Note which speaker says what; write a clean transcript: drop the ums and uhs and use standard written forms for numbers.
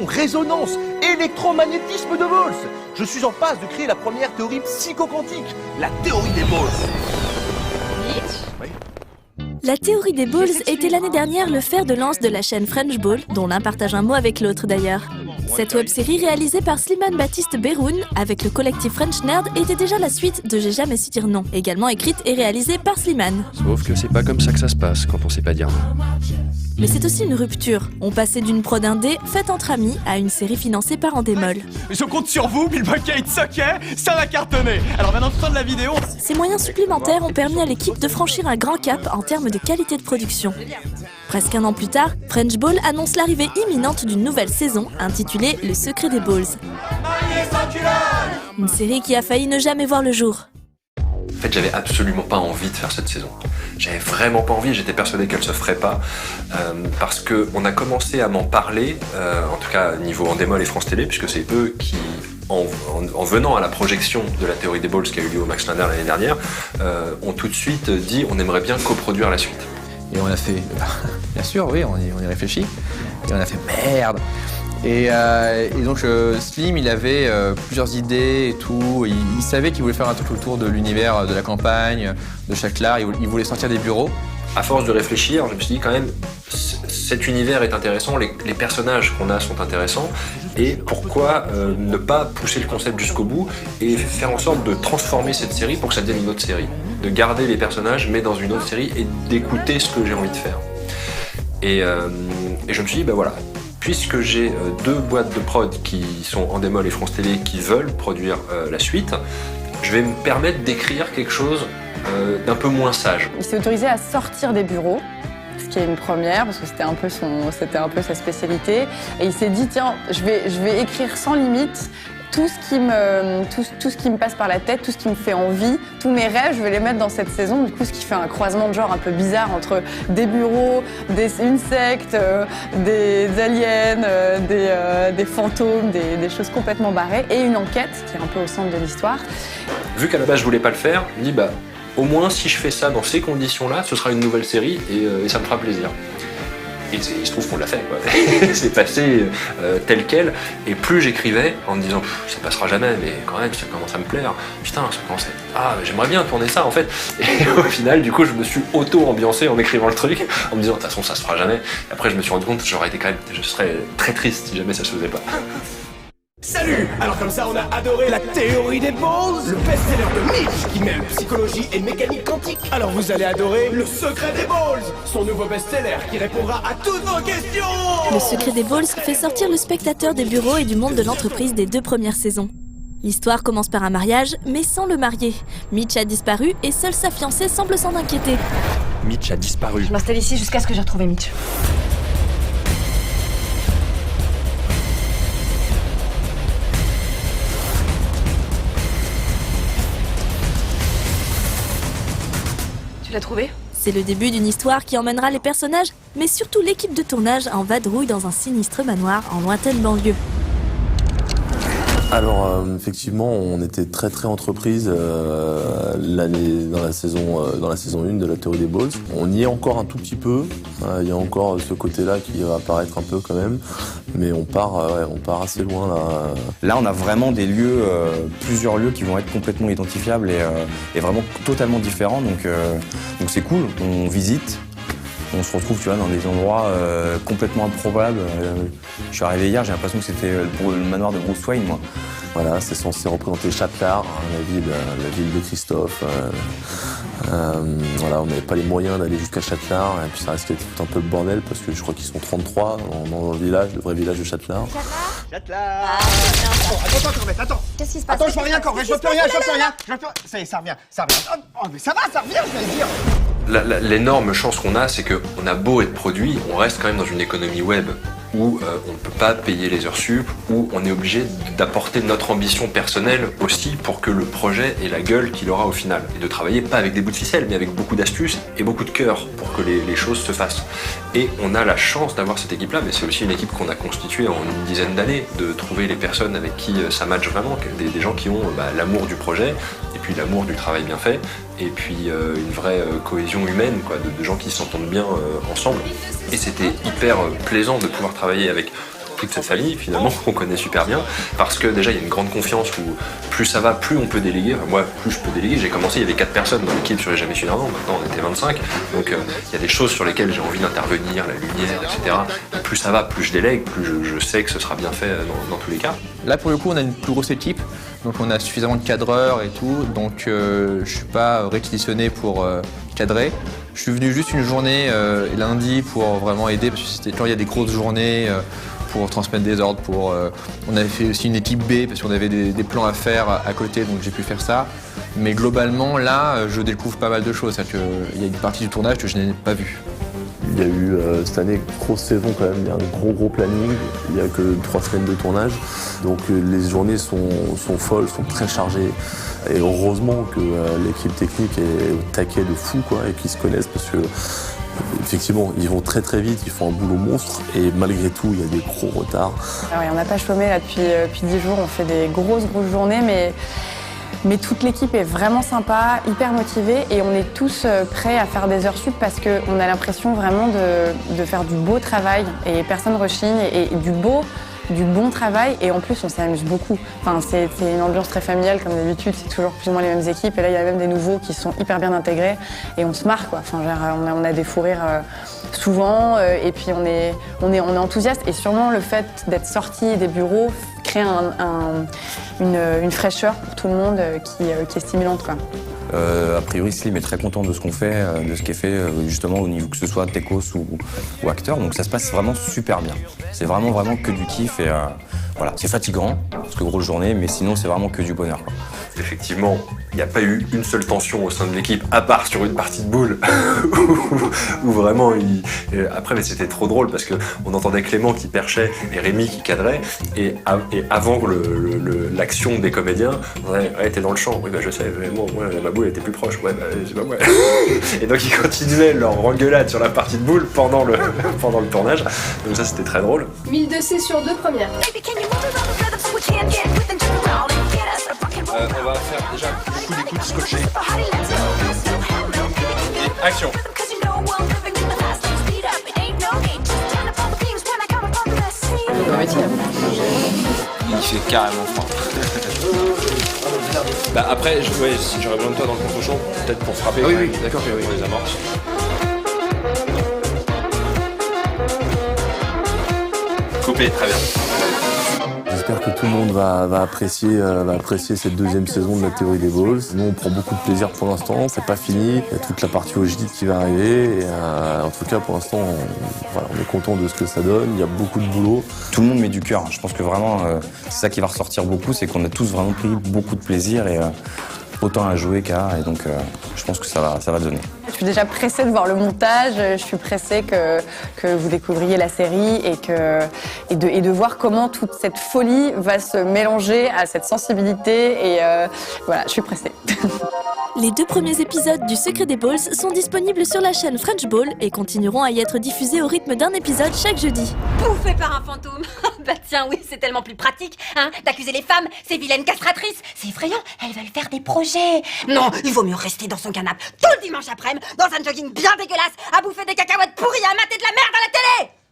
Speaker 1: vibration, résonance, électromagnétisme de Bowles. Je suis en passe de créer la première théorie psychoquantique, la théorie des Bowles.
Speaker 2: La théorie des balls était l'année dernière le fer de lance de la chaîne French Ball, dont l'un partage un mot avec l'autre d'ailleurs. Cette web-série réalisée par Slimane Baptiste Beroun avec le collectif French Nerd était déjà la suite de J'ai jamais su dire non, également écrite et réalisée par Slimane.
Speaker 3: Sauf que c'est pas comme ça que ça se passe quand on sait pas dire non.
Speaker 2: Mais c'est aussi une rupture. On passait d'une prod indé faite entre amis à une série financée par Endemol.
Speaker 4: Je compte sur vous, Bill Bucket, ok? Ça va cartonner. Alors maintenant, fin de la vidéo.
Speaker 2: Ces moyens supplémentaires ont permis à l'équipe de franchir un grand cap en termes de qualité de production. Presque un an plus tard, French Ball annonce l'arrivée imminente d'une nouvelle saison intitulée Le secret des balls. Une série qui a failli ne jamais voir le jour.
Speaker 3: En fait, j'avais absolument pas envie de faire cette saison. J'avais vraiment pas envie, j'étais persuadé qu'elle se ferait pas, parce qu'on a commencé à m'en parler, en tout cas niveau Endemol et France Télé, puisque c'est eux qui, en venant à la projection de la théorie des balls qui a eu lieu au Max Linder l'année dernière, ont tout de suite dit on aimerait bien coproduire la suite.
Speaker 5: Et on a fait, bien sûr, oui, on y réfléchit, et on a fait merde. Et donc Slim, il avait plusieurs idées et tout. Il savait qu'il voulait faire un truc autour de l'univers de la campagne, de Châtelard. Il voulait sortir des bureaux.
Speaker 3: À force de réfléchir, je me suis dit quand même, cet univers est intéressant, les personnages qu'on a sont intéressants, et pourquoi ne pas pousser le concept jusqu'au bout et faire en sorte de transformer cette série pour que ça devienne une autre série. De garder les personnages, mais dans une autre série, et d'écouter ce que j'ai envie de faire. Et je me suis dit, bah voilà. Puisque j'ai deux boîtes de prod qui sont Endemol et France Télé qui veulent produire la suite, je vais me permettre d'écrire quelque chose d'un peu moins sage.
Speaker 6: Il s'est autorisé à sortir des bureaux, ce qui est une première, parce que c'était un peu sa spécialité. Et il s'est dit, tiens, je vais écrire sans limite tout ce qui me passe par la tête, tout ce qui me fait envie, tous mes rêves, je vais les mettre dans cette saison. Du coup, ce qui fait un croisement de genre un peu bizarre entre des bureaux, une secte, des aliens, des fantômes, des choses complètement barrées, et une enquête qui est un peu au centre de l'histoire.
Speaker 3: Vu qu'à la base je voulais pas le faire, je me dis bah au moins si je fais ça dans ces conditions-là, ce sera une nouvelle série et ça me fera plaisir. Et il se trouve qu'on l'a fait, quoi. C'est passé tel quel. Et plus j'écrivais en me disant ça passera jamais, mais quand même ça commence à me plaire. Putain, ça commence j'aimerais bien tourner ça en fait. Et au final, du coup, je me suis auto-ambiancé en écrivant le truc, en me disant de toute façon ça se fera jamais. Et après, je me suis rendu compte que je serais très triste si jamais ça se faisait pas.
Speaker 1: Salut! Alors comme ça, on a adoré la théorie des balls, le best-seller de Mitch qui mêle psychologie et mécanique quantique. Alors vous allez adorer le secret des balls, son nouveau best-seller qui répondra à toutes vos questions!
Speaker 2: Le secret des balls fait sortir le spectateur des bureaux et du monde de l'entreprise des 2 premières saisons. L'histoire commence par un mariage, mais sans le marié. Mitch a disparu et seule sa fiancée semble s'en inquiéter.
Speaker 3: Mitch a disparu.
Speaker 7: Je m'installe ici jusqu'à ce que j'ai retrouvé Mitch. Tu l'as trouvé ?
Speaker 2: C'est le début d'une histoire qui emmènera les personnages, mais surtout l'équipe de tournage en vadrouille dans un sinistre manoir en lointaine banlieue.
Speaker 8: Alors effectivement, on était très entreprise l'année dans la saison 1 de la théorie des balls. On y est encore un tout petit peu. Il y a encore ce côté-là qui va apparaître un peu quand même, mais on part assez loin là.
Speaker 5: Là, on a vraiment des lieux, plusieurs lieux qui vont être complètement identifiables et vraiment totalement différents. Donc c'est cool. On visite. On se retrouve, tu vois, dans des endroits complètement improbables. Je suis arrivé hier, j'ai l'impression que c'était le manoir de Bruce Wayne, moi.
Speaker 8: Voilà, c'est censé représenter Châtelard, la ville de Christophe. Voilà, on n'avait pas les moyens d'aller jusqu'à Châtelard, et puis ça risquait d'être un peu le bordel, parce que je crois qu'ils sont 33 dans le village, le vrai village de Châtelard.
Speaker 1: Châtelard! Attends, Corvette, attends!
Speaker 7: Qu'est-ce qui se passe?
Speaker 1: Attends, je vois rien, Corvette, je vois plus rien! Ça y est, ça revient. Oh, mais ça va, ça revient, je vais dire!
Speaker 3: L'énorme chance qu'on a, c'est qu'on a beau être produit, on reste quand même dans une économie web où on ne peut pas payer les heures sup, où on est obligé d'apporter notre ambition personnelle aussi pour que le projet ait la gueule qu'il aura au final. Et de travailler pas avec des bouts de ficelle, mais avec beaucoup d'astuces et beaucoup de cœur pour que les choses se fassent. Et on a la chance d'avoir cette équipe-là, mais c'est aussi une équipe qu'on a constituée en une dizaine d'années, de trouver les personnes avec qui ça match vraiment, des gens qui ont l'amour du projet, et puis l'amour du travail bien fait, et puis une vraie cohésion humaine, quoi, de gens qui s'entendent bien ensemble. Et c'était hyper plaisant de pouvoir travailler avec toute cette famille finalement qu'on connaît super bien, parce que déjà il y a une grande confiance où plus ça va, plus on peut déléguer. Enfin, moi, plus je peux déléguer. J'ai commencé, il y avait 4 personnes dans l'équipe sur Les Jamais su d'un an, maintenant on était 25. Donc il y a des choses sur lesquelles j'ai envie d'intervenir, la lumière, etc. Et plus ça va, plus je délègue, plus je sais que ce sera bien fait dans tous les cas.
Speaker 9: Là pour le coup on a une plus grosse équipe, donc on a suffisamment de cadreurs et tout, donc je suis pas réquisitionné pour cadrer. Je suis venu juste une journée lundi pour vraiment aider, parce que c'était quand il y a des grosses journées pour transmettre des ordres. On avait fait aussi une équipe B parce qu'on avait des plans à faire à côté, donc j'ai pu faire ça. Mais globalement, là, je découvre pas mal de choses. C'est-à-dire qu'il y a une partie du tournage que je n'ai pas vue.
Speaker 8: Il y a eu cette année grosse saison quand même, il y a un gros planning, il n'y a que 3 semaines de tournage. Donc les journées sont folles, sont très chargées. Et heureusement que l'équipe technique est au taquet de fou quoi, et qu'ils se connaissent parce que effectivement ils vont très vite, ils font un boulot monstre et malgré tout il y a des gros retards.
Speaker 6: Alors, on n'a pas chômé là, depuis 10 jours, on fait des grosses journées mais toute l'équipe est vraiment sympa, hyper motivée et on est tous prêts à faire des heures sup parce qu'on a l'impression vraiment de faire du beau travail et personne rechigne et du bon travail et en plus on s'amuse beaucoup. Enfin, c'est une ambiance très familiale comme d'habitude, c'est toujours plus ou moins les mêmes équipes et là il y a même des nouveaux qui sont hyper bien intégrés et on se marre quoi. Enfin, on a des fous rires souvent et puis on est enthousiaste et sûrement le fait d'être sorti des bureaux crée une fraîcheur pour tout le monde qui est stimulante quoi.
Speaker 5: A priori, Slim est très content de ce qu'on fait, de ce qui est fait justement au niveau que ce soit techos ou acteur. Donc ça se passe vraiment super bien. C'est vraiment que du kiff et voilà, c'est fatigant parce que grosse journée, mais sinon c'est vraiment que du bonheur, quoi.
Speaker 3: Effectivement, il n'y a pas eu une seule tension au sein de l'équipe, à part sur une partie de boule, où vraiment, après, mais c'était trop drôle parce qu'on entendait Clément qui perchait et Rémi qui cadrait, et avant l'action des comédiens, on disait ouais, t'es dans le champ, oui, bah, je sais, mais moi, ma boule était plus proche, ouais, bah, c'est pas moi. Et donc, ils continuaient leur engueulade sur la partie de boule pendant le tournage, donc ça, c'était très drôle.
Speaker 7: 1000 de C sur 2 premières.
Speaker 3: On va faire déjà beaucoup d'écoutes scotchées. Et action.
Speaker 10: Il fait carrément froid.
Speaker 3: Bah après, si j'aurais besoin de toi dans le contre-champ, peut-être pour frapper.
Speaker 10: Oui, d'accord,
Speaker 3: pour les amorces. Coupé, très bien.
Speaker 8: J'espère que tout le monde va apprécier cette deuxième saison de la théorie des balls. Nous, on prend beaucoup de plaisir pour l'instant, c'est pas fini. Il y a toute la partie OGD qui va arriver. Et, en tout cas, pour l'instant, on est content de ce que ça donne. Il y a beaucoup de boulot.
Speaker 5: Tout le monde met du cœur. Je pense que vraiment, c'est ça qui va ressortir beaucoup, c'est qu'on a tous vraiment pris beaucoup de plaisir et autant à jouer qu'à. Et donc, je pense que ça va donner.
Speaker 6: Je suis déjà pressée de voir le montage, je suis pressée que vous découvriez la série et de voir comment toute cette folie va se mélanger à cette sensibilité et voilà, je suis pressée.
Speaker 2: Les 2 premiers épisodes du Secret des Balls sont disponibles sur la chaîne French Ball et continueront à y être diffusés au rythme d'un épisode chaque jeudi.
Speaker 11: Bouffé par un fantôme. Bah tiens, oui, c'est tellement plus pratique, hein, d'accuser les femmes, ces vilaines castratrices. C'est effrayant, elles veulent faire des projets. Non, il vaut mieux rester dans son canapé tout le dimanche après-midi, dans un jogging bien dégueulasse, à bouffer des cacahuètes pourries, à mater de la merde à la télé.